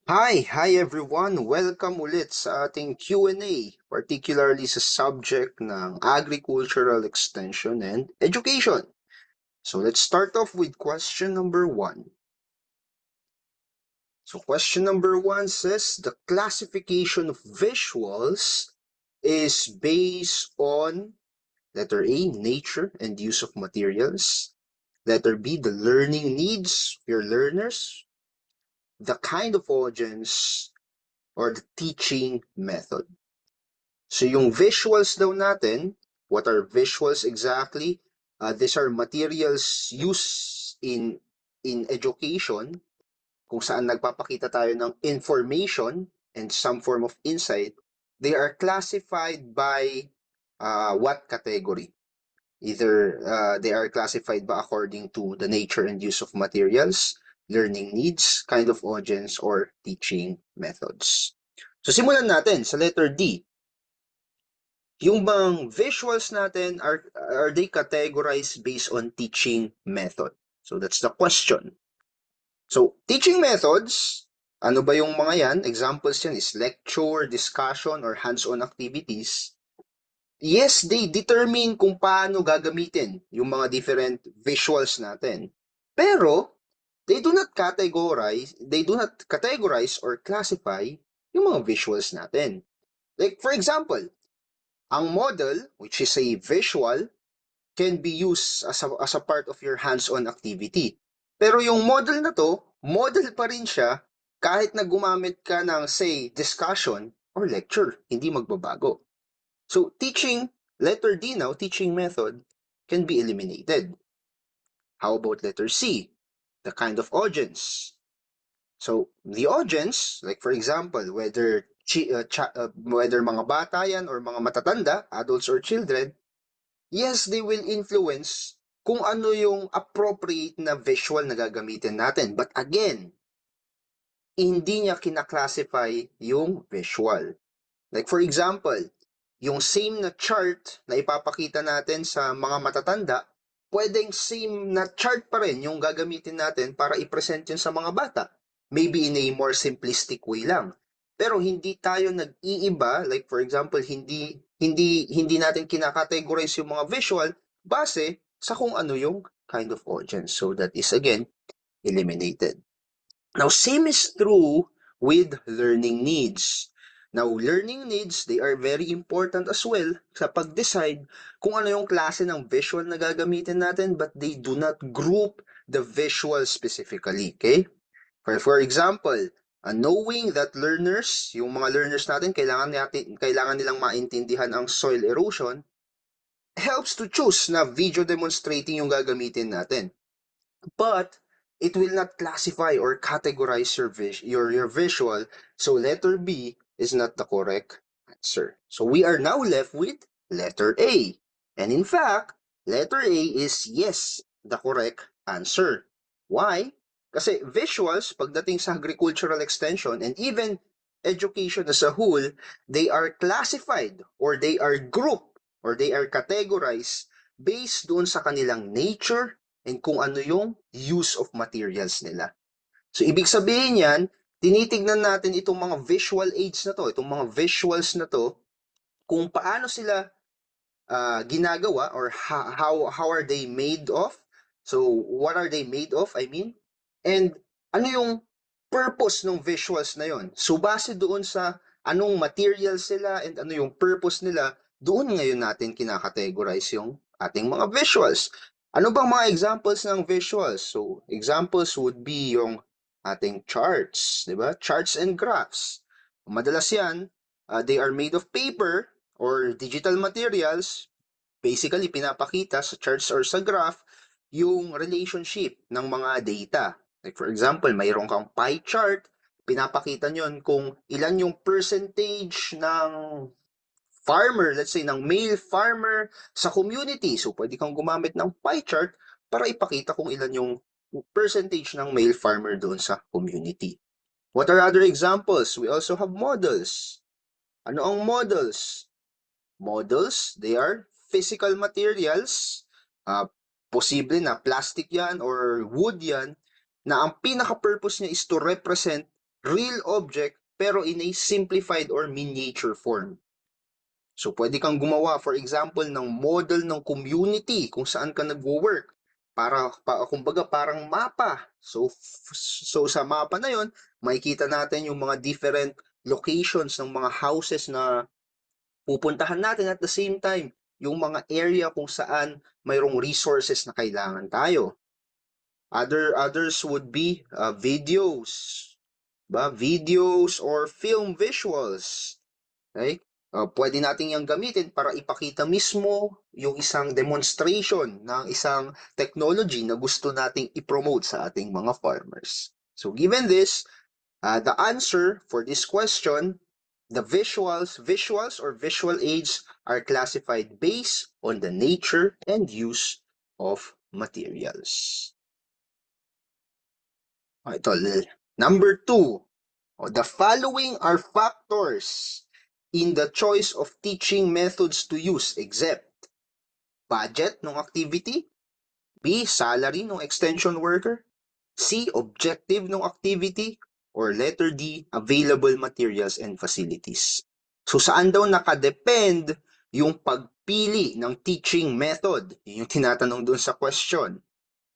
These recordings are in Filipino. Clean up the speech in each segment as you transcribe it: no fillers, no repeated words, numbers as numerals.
Hi everyone! Welcome ulit sa ating Q&A, particularly sa subject ng Agricultural Extension and Education. So let's start off with question number one. So question number one says the classification of visuals is based on letter A, nature and use of materials. Letter B, the learning needs of your learners. The kind of audience or the teaching method. So yung visuals daw natin, what are visuals exactly? These are materials used in education kung saan nagpapakita tayo ng information and some form of insight. They are classified by what category? Either they are classified by according to the nature and use of materials, learning needs, kind of audience, or teaching methods. So simulan natin sa letter D. Yung bang visuals natin, are they categorized based on teaching method? So that's the question. So teaching methods, ano ba yung mga yan? Examples yan is lecture, discussion, or hands-on activities. Yes, they determine kung paano gagamitin yung mga different visuals natin. Pero they do not categorize or classify yung mga visuals natin. Like for example, ang model, which is a visual, can be used as a part of your hands-on activity. Pero yung model na to, model pa rin siya kahit na gumamit ka ng, say, discussion or lecture. Hindi magbabago. So, letter D now, teaching method, can be eliminated. How about letter C? The kind of audience. So, the audience, like for example, whether mga bata yan or mga matatanda, adults or children, yes, they will influence kung ano yung appropriate na visual na gagamitin natin. But again, hindi niya kinaklasify yung visual. Like for example, yung same na chart na ipapakita natin sa mga matatanda, pwedeng same na chart pa rin yung gagamitin natin para i-present yun sa mga bata. Maybe in a more simplistic way lang. Pero hindi tayo nag-iiba, like for example, hindi natin kinakategorize yung mga visual base sa kung ano yung kind of audience. So that is again eliminated. Now, same is true with learning needs. Now, learning needs, they are very important as well sa pag-decide kung ano yung klase ng visual na gagamitin natin, but they do not group the visual specifically, okay? For example, knowing that yung mga learners natin, kailangan nilang maintindihan ang soil erosion, helps to choose na video demonstrating yung gagamitin natin. But it will not classify or categorize your visual. So letter B is not the correct answer. So we are now left with letter A. And in fact, letter A is yes, the correct answer. Why? Kasi visuals, pagdating sa agricultural extension and even education as a whole, they are classified or they are grouped or they are categorized based doon sa kanilang nature and kung ano yung use of materials nila. So, ibig sabihin yan, tinitignan natin itong mga visual aids na to, itong mga visuals na to, kung paano sila ginagawa or how are they made of. So, what are they made of, I mean? And ano yung purpose ng visuals na yon? So, base doon sa anong materials sila and ano yung purpose nila, doon ngayon natin kinakategorize yung ating mga visuals. Ano bang mga examples ng visuals? So, examples would be yung ating charts, di ba? Charts and graphs. Madalas yan, they are made of paper or digital materials. Basically, pinapakita sa charts or sa graph yung relationship ng mga data. Like for example, mayroon kang pie chart, pinapakita nyon kung ilan yung percentage ng farmer, let's say ng male farmer sa community. So pwede kang gumamit ng pie chart para ipakita kung ilan yung percentage ng male farmer doon sa community. What are other examples? We also have models. Ano ang models? Models, they are physical materials. Posible na plastic yan or wood yan na ang pinaka-purpose niya is to represent real object pero in a simplified or miniature form. So, pwede kang gumawa, for example, ng model ng community kung saan ka nagwo-work. Kumbaga, parang mapa. So, sa mapa na yon, makikita natin yung mga different locations ng mga houses na pupuntahan natin at the same time, yung mga area kung saan mayroong resources na kailangan tayo. Others would be videos, ba? Videos or film visuals. Okay? Pwede natin yung gamitin para ipakita mismo yung isang demonstration ng isang technology na gusto nating i-promote sa ating mga farmers. So given this, the answer for this question, the visuals or visual aids are classified based on the nature and use of materials. Ito, number 2. The following are factors in the choice of teaching methods to use except budget ng activity, B. Salary ng extension worker, C. Objective ng activity, or letter D. Available materials and facilities. So saan daw nakadepend yung pagpili ng teaching method? Yun yung tinatanong doon sa question.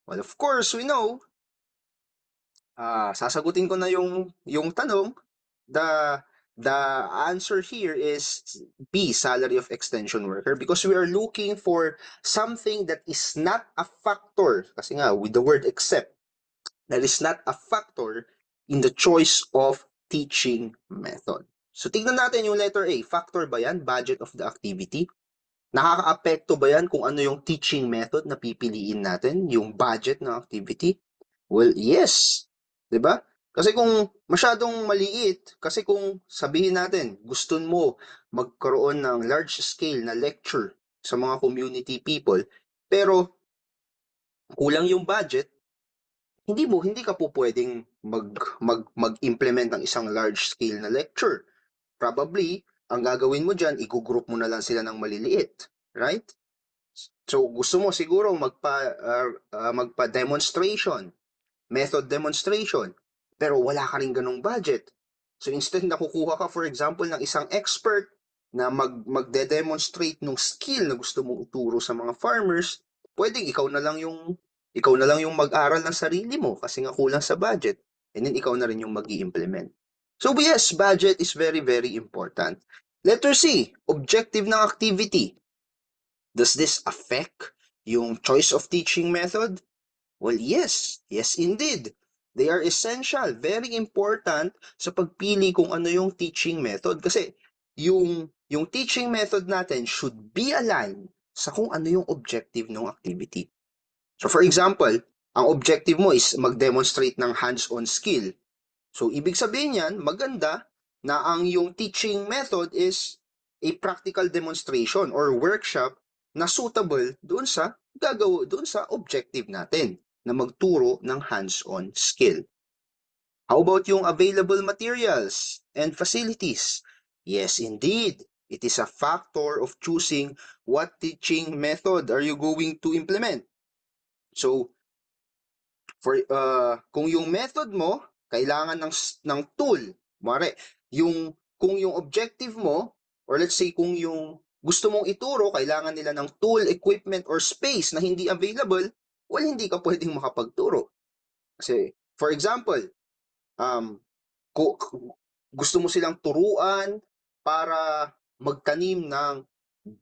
Well, of course, we know, sasagutin ko na yung tanong, the the answer here is B, salary of extension worker, because we are looking for something that is not a factor, kasi nga with the word except, that is not a factor in the choice of teaching method. So tignan natin yung letter A, factor ba yan? Budget of the activity. Nakaka-apekto ba yan kung ano yung teaching method na pipiliin natin, yung budget ng activity? Well, yes. 'Di ba? Kasi kung masyadong maliit, kasi kung sabihin natin, gusto mo magkaroon ng large scale na lecture sa mga community people, pero kulang yung budget, hindi ka po pwedeng mag-implement ng isang large scale na lecture. Probably, ang gagawin mo diyan, i-group mo na lang sila ng maliliit, right? So gusto mo siguro magpa-demonstration, method demonstration, pero wala ka rin ganong budget. So instead na kukuha ka for example ng isang expert na magde-demonstrate ng skill na gusto mong ituro sa mga farmers, pwedeng ikaw na lang yung mag-aral ng sarili mo kasi nga kulang sa budget. And then ikaw na rin yung mag-i-implement. So yes, budget is very very important. Letter C, objective ng activity. Does this affect yung choice of teaching method? Well, yes. Yes, indeed. They are essential, very important sa pagpili kung ano yung teaching method. Kasi yung teaching method natin should be aligned sa kung ano yung objective ng activity. So for example, ang objective mo is mag-demonstrate ng hands-on skill. So ibig sabihin yan, maganda na ang yung teaching method is a practical demonstration or workshop na suitable doon sa objective natin na magturo ng hands-on skill. How about yung available materials and facilities? Yes, indeed. It is a factor of choosing what teaching method are you going to implement. So, kung yung method mo kailangan ng tool, mare, kung yung objective mo or let's say kung yung gusto mong ituro kailangan nila ng tool, equipment or space na hindi available, well hindi ka pwedeng makapagturo. Kasi for example, um gusto mo silang turuan para magtanim ng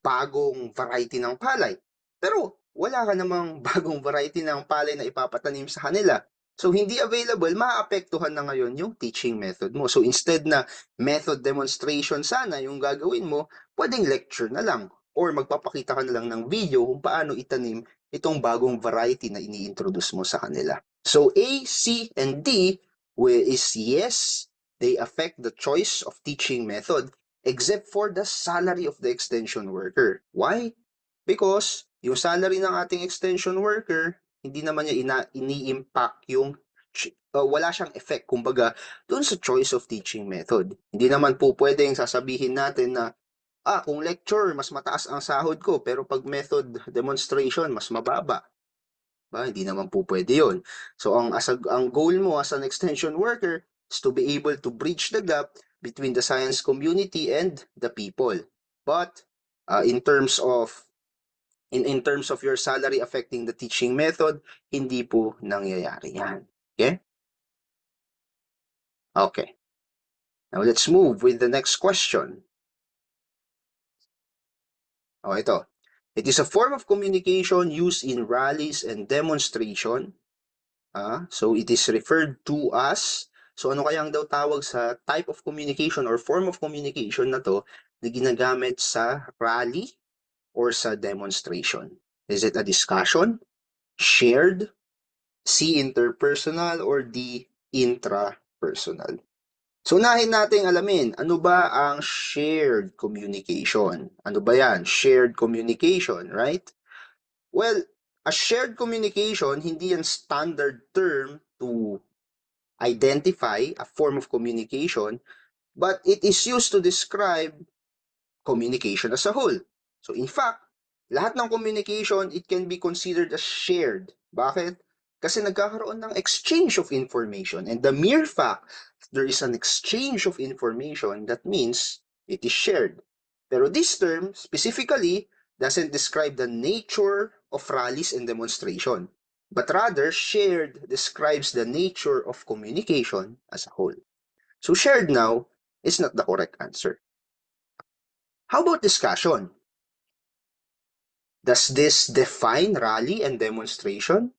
bagong variety ng palay. Pero wala ka namang bagong variety ng palay na ipapatanim sa kanila. So hindi available, maapektuhan na ngayon yung teaching method mo. So instead na method demonstration sana yung gagawin mo, pwedeng lecture na lang or magpapakita ka na lang ng video kung paano itanim itong bagong variety na ini-introduce mo sa kanila. So A, C, and D is yes, they affect the choice of teaching method except for the salary of the extension worker. Why? Because yung salary ng ating extension worker, hindi naman niya ini-impact wala siyang effect, kumbaga, doon sa choice of teaching method. Hindi naman po pwedeng sasabihin natin na, kung lecture, mas mataas ang sahod ko, pero pag method demonstration, mas mababa. Hindi naman po pwede yun. So, ang goal mo as an extension worker is to be able to bridge the gap between the science community and the people. But in terms of your salary affecting the teaching method, hindi po nangyayari yan. Okay? Okay. Now let's move with the next question. Ito. It is a form of communication used in rallies and demonstration. So it is referred to as, so ano kayang daw tawag sa type of communication or form of communication na to na ginagamit sa rally or sa demonstration? Is it a discussion, shared, C, interpersonal, or D, intrapersonal? So unahin nating alamin, ano ba ang shared communication? Ano ba yan? Shared communication, right? Well, a shared communication, hindi yan standard term to identify a form of communication, but it is used to describe communication as a whole. So in fact, lahat ng communication, it can be considered as shared. Bakit? Kasi nagkakaroon ng exchange of information. And the mere fact there is an exchange of information, that means it is shared. Pero this term, specifically, doesn't describe the nature of rallies and demonstration, but rather shared describes the nature of communication as a whole. So shared now is not the correct answer. How about discussion? Does this define rally and demonstration?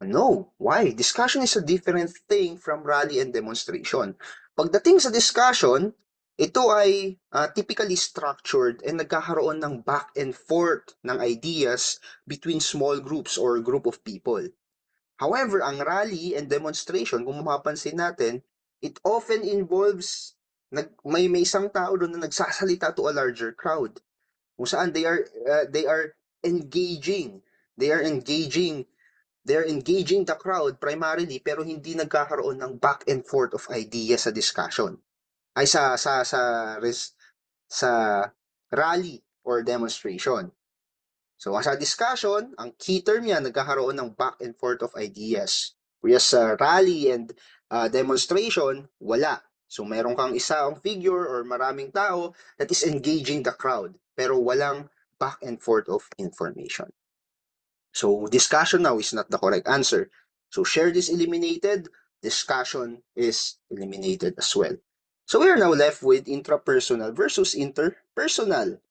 No. Why? Discussion is a different thing from rally and demonstration. Pagdating sa discussion, ito ay typically structured and nagkakaroon ng back and forth ng ideas between small groups or group of people. However, ang rally and demonstration, kung mapapansin natin, it often involves may isang tao doon na nagsasalita to a larger crowd. Kung saan they are engaging. They are engaging the crowd primarily, pero hindi nagkakaroon ng back and forth of ideas sa discussion. Ay sa rally or demonstration. So sa discussion, ang key term yan, nagkakaroon ng back and forth of ideas. Whereas sa rally and demonstration, wala. So meron kang isang figure or maraming tao that is engaging the crowd, pero walang back and forth of information. So discussion now is not the correct answer. So shared is eliminated, discussion is eliminated as well. So we are now left with intrapersonal versus interpersonal.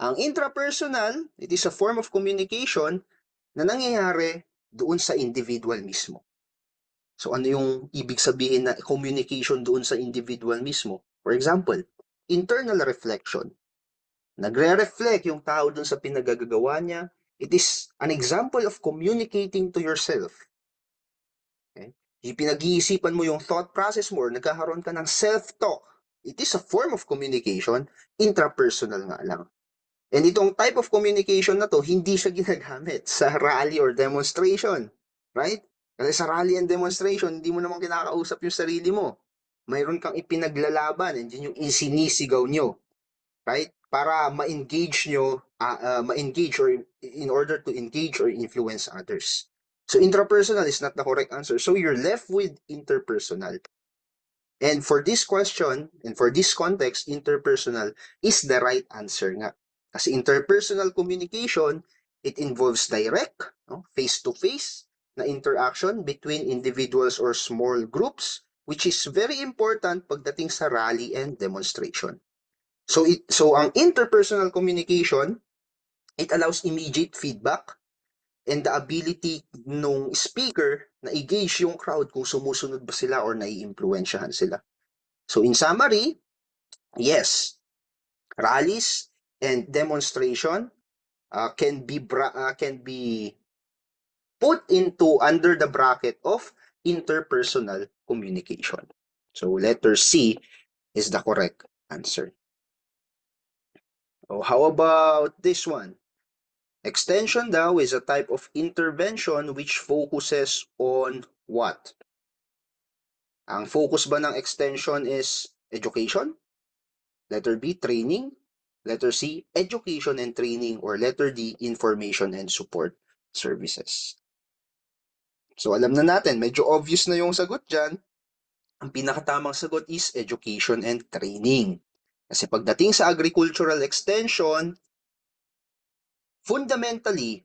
Ang intrapersonal, it is a form of communication na nangyayari doon sa individual mismo. So ano yung ibig sabihin na communication doon sa individual mismo? For example, internal reflection. Nagre-reflect yung tao doon sa pinagagagawa niya. It is an example of communicating to yourself. Okay? Pinag-iisipan mo yung thought process mo or nagkakaroon ka ng self-talk. It is a form of communication, intrapersonal nga lang. And itong type of communication na to, hindi siya ginagamit sa rally or demonstration. Right? Kasi sa rally and demonstration, hindi mo naman kinakausap yung sarili mo. Mayroon kang ipinaglalaban, and yun yung isinisigaw nyo. Right? Para ma-engage nyo, ma-engage or in order to engage or influence others. So intrapersonal is not the correct answer. So you're left with interpersonal. And for this question, and for this context, interpersonal is the right answer nga. Kasi interpersonal communication, it involves direct, no, face-to-face na interaction between individuals or small groups, which is very important pagdating sa rally and demonstration. So ang interpersonal communication, it allows immediate feedback and the ability nung speaker na i-gauge yung crowd kung sumusunod ba sila or nai-impluwensyahan sila. So in summary, yes, rallies and demonstration can be put into under the bracket of interpersonal communication. So letter C is the correct answer. So how about this one? Extension daw is a type of intervention which focuses on what? Ang focus ba ng extension is education? Letter B, training. Letter C, education and training. Or letter D, information and support services. So alam na natin, medyo obvious na yung sagot dyan. Ang pinakatamang sagot is education and training. Kasi pagdating sa agricultural extension, fundamentally,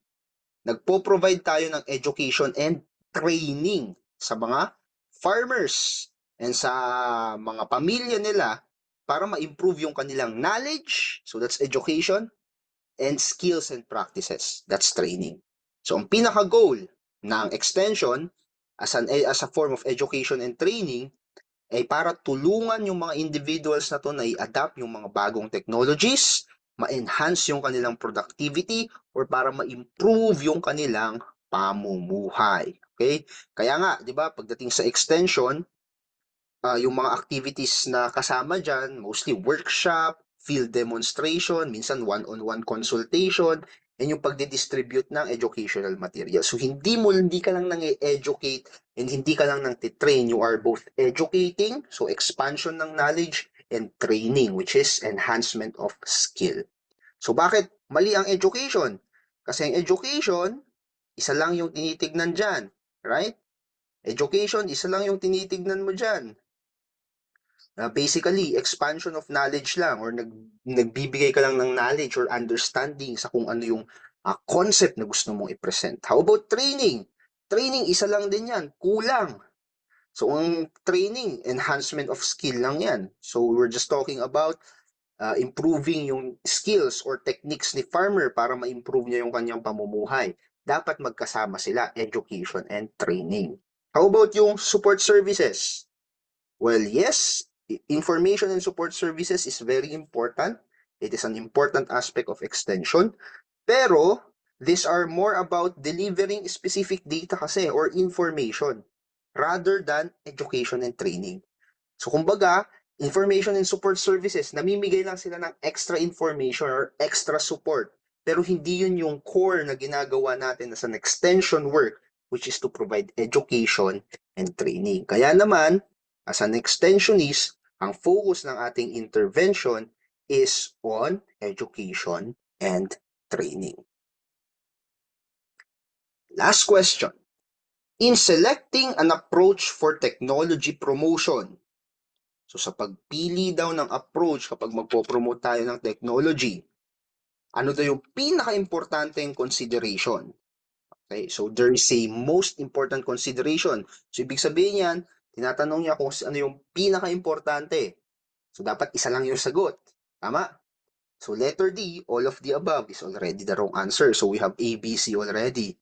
nagpo-provide tayo ng education and training sa mga farmers and sa mga pamilya nila para ma-improve yung kanilang knowledge, so that's education, and skills and practices, that's training. So ang pinaka-goal ng extension as a form of education and training ay para tulungan yung mga individuals na to na i-adapt yung mga bagong technologies, ma-enhance yung kanilang productivity, or para ma-improve yung kanilang pamumuhay. Okay? Kaya nga, di ba, pagdating sa extension, yung mga activities na kasama dyan, mostly workshop, field demonstration, minsan one-on-one consultation, and yung pagdi-distribute ng educational material. So, hindi ka lang nang-educate and hindi ka lang nang train. You are both educating, so expansion ng knowledge, and training, which is enhancement of skill. So, bakit mali ang education? Kasi ang education, isa lang yung tinitignan dyan, right? Education, isa lang yung tinitignan mo dyan. Basically, expansion of knowledge lang or nagbibigay ka lang ng knowledge or understanding sa kung ano yung concept na gusto mong i-present. How about training? Training, isa lang din yan. Kulang. So, ang training, enhancement of skill lang yan. So, we're just talking about improving yung skills or techniques ni farmer para ma-improve niya yung kanyang pamumuhay. Dapat magkasama sila, education and training. How about yung support services? Well, yes, information and support services is very important. It is an important aspect of extension. Pero, these are more about delivering specific data kasi or information rather than education and training. So, kumbaga, information and support services, namimigay lang sila ng extra information or extra support. Pero hindi yun yung core na ginagawa natin as an extension work, which is to provide education and training. Kaya naman, as an extensionist, ang focus ng ating intervention is on education and training. Last question. In selecting an approach for technology promotion, so sa pagpili daw ng approach kapag magpo-promote tayo ng technology, ano daw yung pinaka-importanteng consideration? Okay, so there is a most important consideration. So ibig sabihin yan, tinatanong niya kung ano yung pinaka-importante. So dapat isa lang yung sagot. Tama? So letter D, all of the above is already the wrong answer. So we have A, B, C already.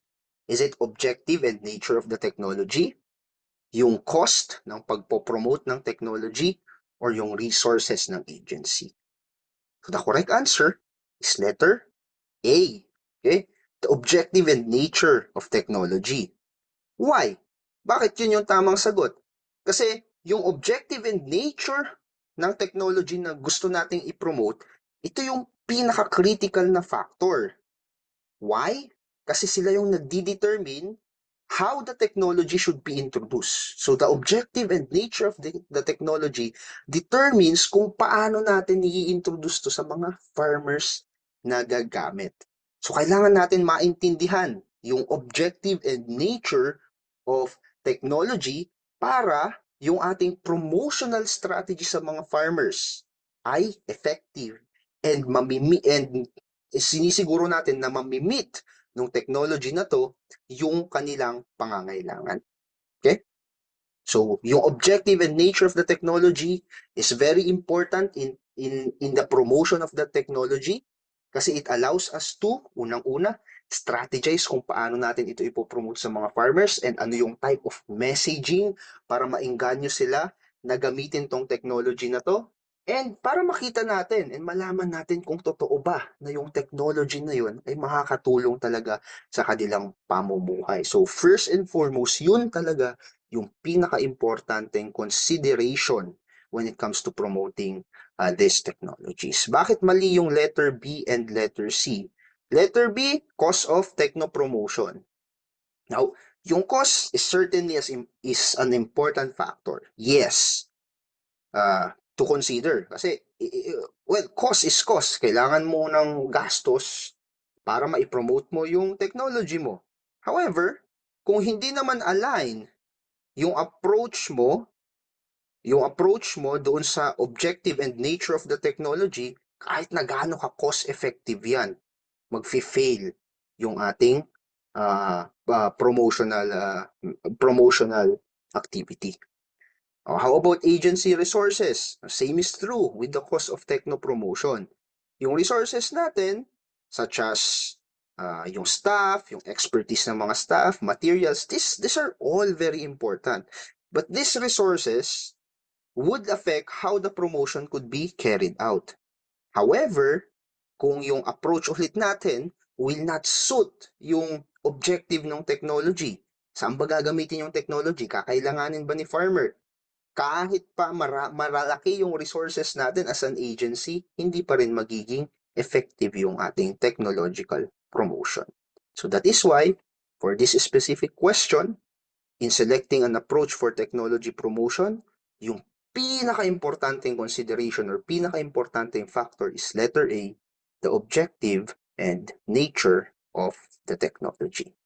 Is it objective and nature of the technology? Yung cost ng pagpo-promote ng technology? Or yung resources ng agency? So the correct answer is letter A. Okay? The objective and nature of technology. Why? Bakit yun yung tamang sagot? Kasi yung objective and nature ng technology na gusto nating i-promote, ito yung pinaka-critical na factor. Why? Kasi sila yung nagdi-determine how the technology should be introduced. So the objective and nature of the technology determines kung paano natin i-introduce to sa mga farmers na gagamit. So kailangan natin maintindihan yung objective and nature of technology para yung ating promotional strategy sa mga farmers ay effective and sinisiguro natin na mamimit ng technology na to yung kanilang pangangailangan. Okay? So, yung objective and nature of the technology is very important in the promotion of the technology kasi it allows us to, unang-una, strategize kung paano natin ito ipopromote sa mga farmers and ano yung type of messaging para maengganyo sila na gamitin tong technology na to. And para makita natin and malaman natin kung totoo ba na yung technology na yun ay makakatulong talaga sa kanilang pamumuhay. So first and foremost, yun talaga yung pinaka-importanteng consideration when it comes to promoting these technologies. Bakit mali yung letter B and letter C? Letter B, cost of techno-promotion. Now, yung cost is certainly is an important factor. Yes, to consider. Kasi, well, cost is cost. Kailangan mo ng gastos para ma-promote mo yung technology mo. However, kung hindi naman align yung approach mo yung approach mo doon sa objective and nature of the technology, kahit na gaano ka cost-effective yan, magfi-fail yung ating promotional activity. How about agency resources? Same is true with the cost of techno-promotion. Yung resources natin, such as yung staff, yung expertise ng mga staff, materials, these are all very important. But these resources would affect how the promotion could be carried out. However, kung yung approach ulit natin will not suit yung objective ng technology, saan ba gagamitin yung technology? Kakailanganin ba ni farmer? Kahit pa maralaki yung resources natin as an agency, hindi pa rin magiging effective yung ating technological promotion. So that is why, for this specific question, in selecting an approach for technology promotion, yung pinaka-importanteng consideration or pinaka-importanteng factor is letter A, the objective and nature of the technology.